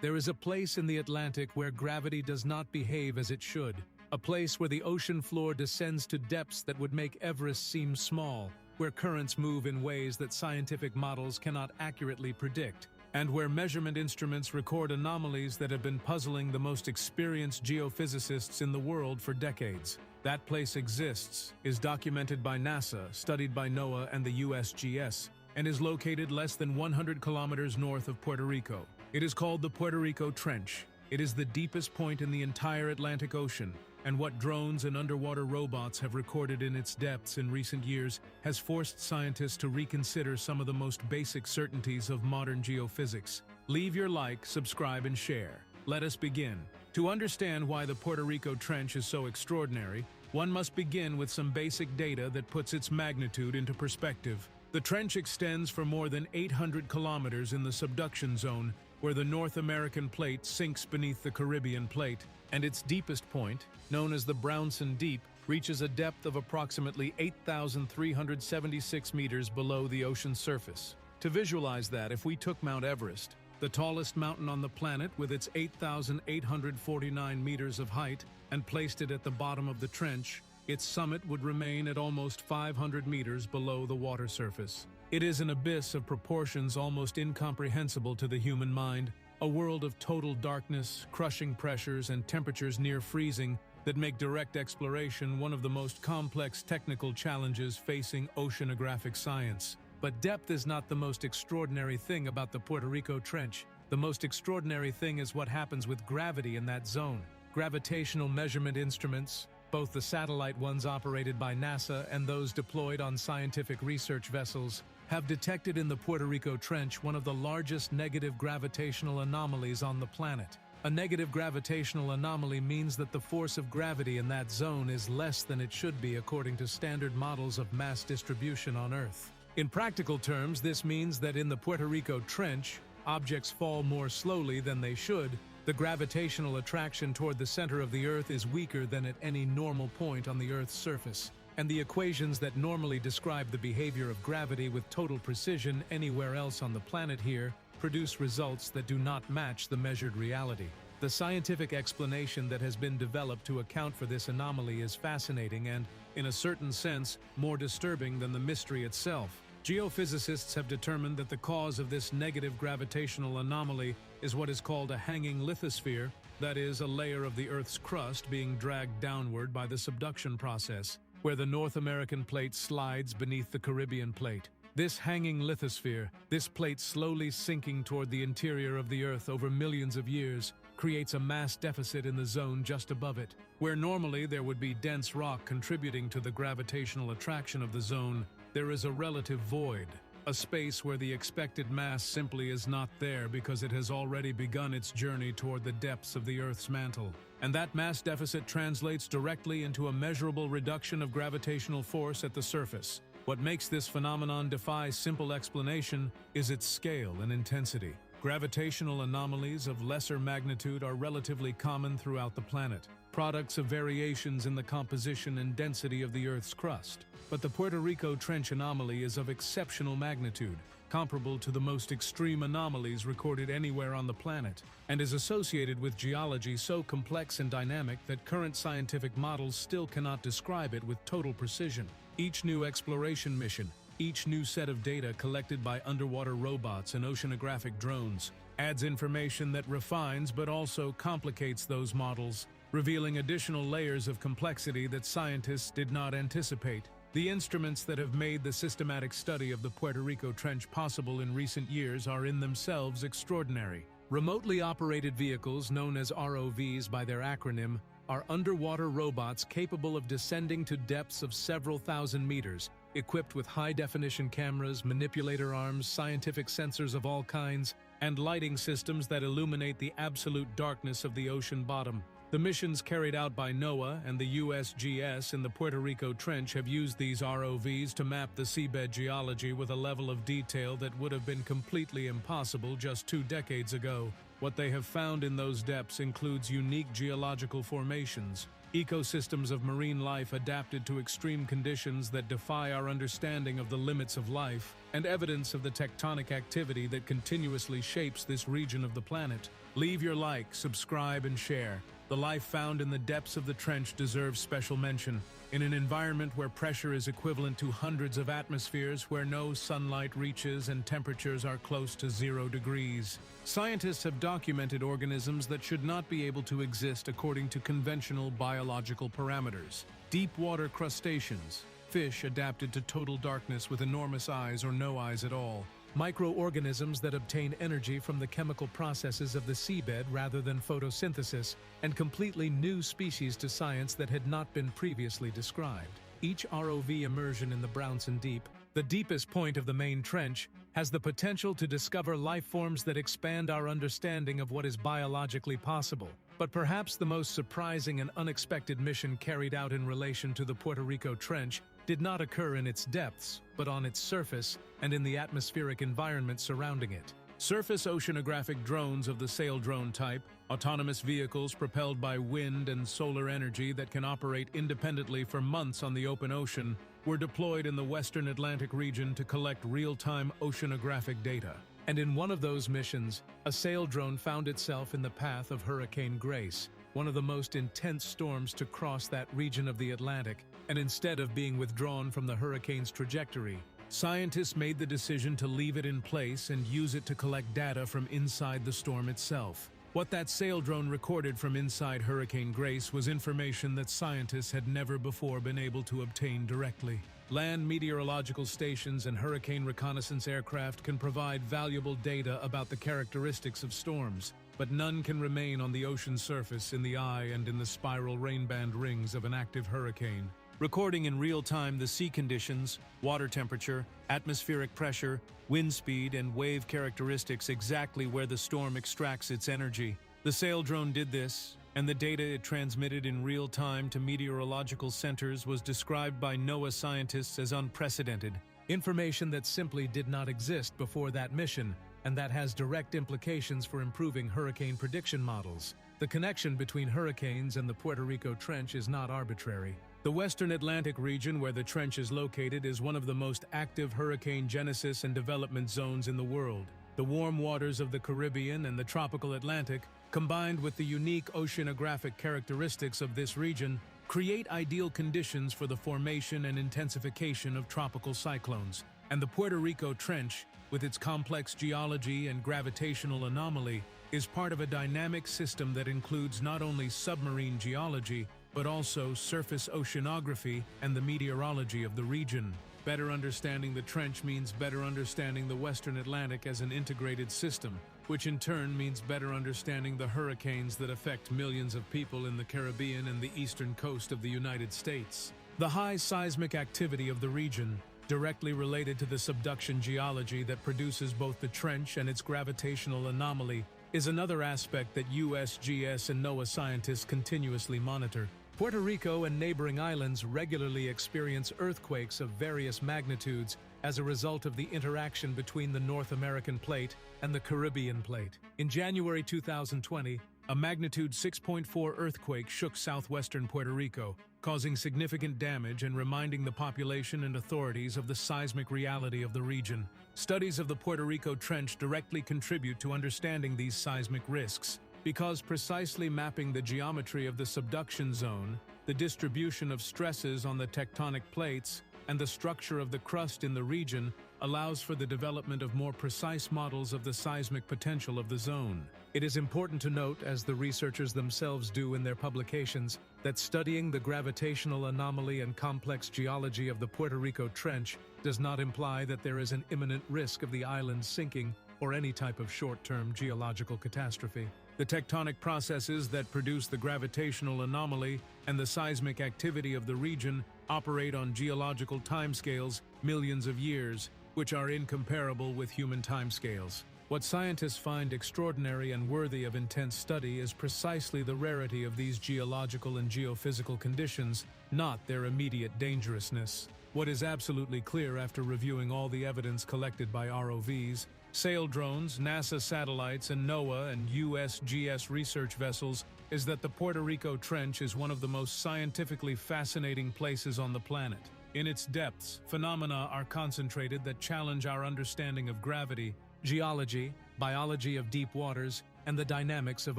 There is a place in the Atlantic where gravity does not behave as it should, a place where the ocean floor descends to depths that would make Everest seem small, where currents move in ways that scientific models cannot accurately predict, and where measurement instruments record anomalies that have been puzzling the most experienced geophysicists in the world for decades. That place exists, is documented by NASA, studied by NOAA and the USGS, and is located less than 100 kilometers north of Puerto Rico. It is called the Puerto Rico Trench. It is the deepest point in the entire Atlantic Ocean, and what drones and underwater robots have recorded in its depths in recent years has forced scientists to reconsider some of the most basic certainties of modern geophysics. Leave your like, subscribe, and share. Let us begin. To understand why the Puerto Rico Trench is so extraordinary, one must begin with some basic data that puts its magnitude into perspective. The trench extends for more than 800 kilometers in the subduction zone, where the North American plate sinks beneath the Caribbean plate, and its deepest point, known as the Brownson Deep, reaches a depth of approximately 8,376 meters below the ocean's surface. To visualize that, if we took Mount Everest, the tallest mountain on the planet with its 8,849 meters of height, and placed it at the bottom of the trench, its summit would remain at almost 500 meters below the water surface. It is an abyss of proportions almost incomprehensible to the human mind, a world of total darkness, crushing pressures, and temperatures near freezing that make direct exploration one of the most complex technical challenges facing oceanographic science. But depth is not the most extraordinary thing about the Puerto Rico Trench. The most extraordinary thing is what happens with gravity in that zone. Gravitational measurement instruments, both the satellite ones operated by NASA and those deployed on scientific research vessels, have detected in the Puerto Rico Trench one of the largest negative gravitational anomalies on the planet. A negative gravitational anomaly means that the force of gravity in that zone is less than it should be according to standard models of mass distribution on Earth. In practical terms, this means that in the Puerto Rico Trench, objects fall more slowly than they should. The gravitational attraction toward the center of the Earth is weaker than at any normal point on the Earth's surface, and the equations that normally describe the behavior of gravity with total precision anywhere else on the planet here produce results that do not match the measured reality. The scientific explanation that has been developed to account for this anomaly is fascinating and, in a certain sense, more disturbing than the mystery itself. Geophysicists have determined that the cause of this negative gravitational anomaly is what is called a hanging lithosphere, that is, a layer of the Earth's crust being dragged downward by the subduction process, where the North American plate slides beneath the Caribbean plate. This hanging lithosphere, this plate slowly sinking toward the interior of the Earth over millions of years, creates a mass deficit in the zone just above it. Where normally there would be dense rock contributing to the gravitational attraction of the zone, there is a relative void, a space where the expected mass simply is not there because it has already begun its journey toward the depths of the Earth's mantle. And that mass deficit translates directly into a measurable reduction of gravitational force at the surface. What makes this phenomenon defy simple explanation is its scale and intensity. Gravitational anomalies of lesser magnitude are relatively common throughout the planet, products of variations in the composition and density of the Earth's crust. But the Puerto Rico Trench anomaly is of exceptional magnitude, comparable to the most extreme anomalies recorded anywhere on the planet, and is associated with geology so complex and dynamic that current scientific models still cannot describe it with total precision. Each new exploration mission, each new set of data collected by underwater robots and oceanographic drones adds information that refines but also complicates those models, revealing additional layers of complexity that scientists did not anticipate. The instruments that have made the systematic study of the Puerto Rico Trench possible in recent years are in themselves extraordinary. Remotely operated vehicles, known as ROVs by their acronym, are underwater robots capable of descending to depths of several thousand meters, equipped with high-definition cameras, manipulator arms, scientific sensors of all kinds, and lighting systems that illuminate the absolute darkness of the ocean bottom. The missions carried out by NOAA and the USGS in the Puerto Rico Trench have used these ROVs to map the seabed geology with a level of detail that would have been completely impossible just 2 decades ago. What they have found in those depths includes unique geological formations, Ecosystems of marine life adapted to extreme conditions that defy our understanding of the limits of life, and evidence of the tectonic activity that continuously shapes this region of the planet. Leave your like, subscribe, and share. The life found in the depths of the trench deserves special mention. In an environment where pressure is equivalent to hundreds of atmospheres, where no sunlight reaches and temperatures are close to 0 degrees, scientists have documented organisms that should not be able to exist according to conventional biological parameters. Deep water crustaceans, fish adapted to total darkness with enormous eyes or no eyes at all, microorganisms that obtain energy from the chemical processes of the seabed rather than photosynthesis, and completely new species to science that had not been previously described. Each ROV immersion in the Brownson Deep, the deepest point of the main trench, has the potential to discover life forms that expand our understanding of what is biologically possible. But perhaps the most surprising and unexpected mission carried out in relation to the Puerto Rico Trench did not occur in its depths, but on its surface and in the atmospheric environment surrounding it. Surface oceanographic drones of the sail drone type, autonomous vehicles propelled by wind and solar energy that can operate independently for months on the open ocean, were deployed in the western Atlantic region to collect real-time oceanographic data. And in one of those missions, a sail drone found itself in the path of Hurricane Grace, one of the most intense storms to cross that region of the Atlantic, and instead of being withdrawn from the hurricane's trajectory, scientists made the decision to leave it in place and use it to collect data from inside the storm itself. What that sail drone recorded from inside Hurricane Grace was information that scientists had never before been able to obtain directly. Land meteorological stations and hurricane reconnaissance aircraft can provide valuable data about the characteristics of storms, but none can remain on the ocean surface in the eye and in the spiral rainband rings of an active hurricane. Recording in real time the sea conditions, water temperature, atmospheric pressure, wind speed, and wave characteristics exactly where the storm extracts its energy. The sail drone did this, and the data it transmitted in real time to meteorological centers was described by NOAA scientists as unprecedented. Information that simply did not exist before that mission, and that has direct implications for improving hurricane prediction models. The connection between hurricanes and the Puerto Rico Trench is not arbitrary. The western Atlantic region where the trench is located is one of the most active hurricane genesis and development zones in the world. The warm waters of the Caribbean and the tropical Atlantic, combined with the unique oceanographic characteristics of this region, create ideal conditions for the formation and intensification of tropical cyclones. And the Puerto Rico Trench, with its complex geology and gravitational anomaly, is part of a dynamic system that includes not only submarine geology, but also surface oceanography and the meteorology of the region. Better understanding the trench means better understanding the Western Atlantic as an integrated system, which in turn means better understanding the hurricanes that affect millions of people in the Caribbean and the eastern coast of the United States. The high seismic activity of the region, directly related to the subduction geology that produces both the trench and its gravitational anomaly, is another aspect that USGS and NOAA scientists continuously monitor. Puerto Rico and neighboring islands regularly experience earthquakes of various magnitudes as a result of the interaction between the North American plate and the Caribbean plate. In January 2020, a magnitude 6.4 earthquake shook southwestern Puerto Rico, causing significant damage and reminding the population and authorities of the seismic reality of the region. Studies of the Puerto Rico Trench directly contribute to understanding these seismic risks, because precisely mapping the geometry of the subduction zone, the distribution of stresses on the tectonic plates, and the structure of the crust in the region allows for the development of more precise models of the seismic potential of the zone. It is important to note, as the researchers themselves do in their publications, that studying the gravitational anomaly and complex geology of the Puerto Rico Trench does not imply that there is an imminent risk of the island sinking or any type of short-term geological catastrophe. The tectonic processes that produce the gravitational anomaly and the seismic activity of the region operate on geological timescales, millions of years, which are incomparable with human timescales. What scientists find extraordinary and worthy of intense study is precisely the rarity of these geological and geophysical conditions, not their immediate dangerousness. What is absolutely clear after reviewing all the evidence collected by ROVs sail drones, NASA satellites, and NOAA and USGS research vessels is that the Puerto Rico Trench is one of the most scientifically fascinating places on the planet. In its depths, phenomena are concentrated that challenge our understanding of gravity, geology, biology of deep waters, and the dynamics of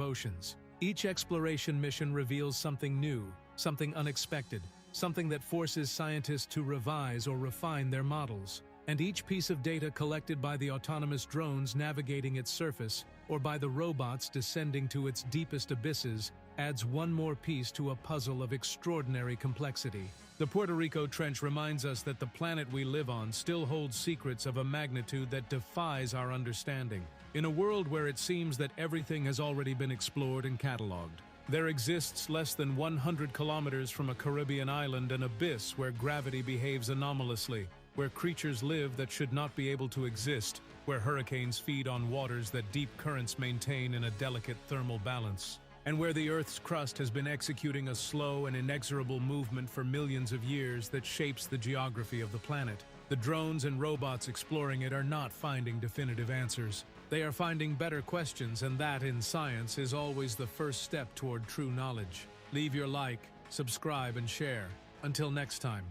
oceans. Each exploration mission reveals something new, something unexpected, something that forces scientists to revise or refine their models. And each piece of data collected by the autonomous drones navigating its surface, or by the robots descending to its deepest abysses, adds one more piece to a puzzle of extraordinary complexity. The Puerto Rico Trench reminds us that the planet we live on still holds secrets of a magnitude that defies our understanding. In a world where it seems that everything has already been explored and catalogued, there exists less than 100 kilometers from a Caribbean island an abyss where gravity behaves anomalously, where creatures live that should not be able to exist, where hurricanes feed on waters that deep currents maintain in a delicate thermal balance, and where the Earth's crust has been executing a slow and inexorable movement for millions of years that shapes the geography of the planet. The drones and robots exploring it are not finding definitive answers. They are finding better questions, and that, in science, is always the first step toward true knowledge. Leave your like, subscribe, and share. Until next time.